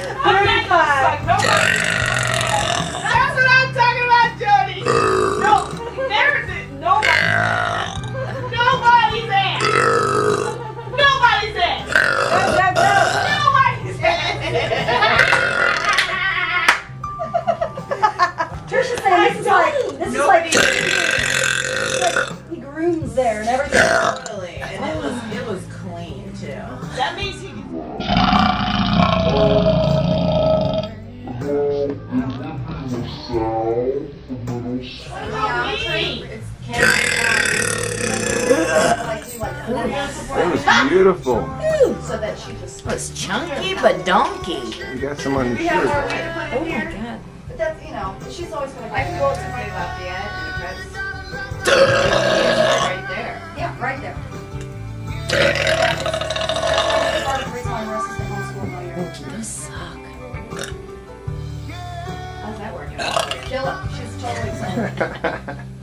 That's what I'm talking about, Jody. No, there's nobody. Nobody's there. Nobody's there. Nobody's there. Trisha's saying this is like he grooms there and everything. Totally, and it was clean too. That means he. That was beautiful. So that she just was chunky but donkey. You got some on your We have shirt. more way to put it Oh my here. god. But that's, she's always going to I can go to my Lafayette and the right there. Yeah, right there. Part of the reason why the rest is the homeschool all year. Those suck. How's that working out? Kill it. She's totally excited.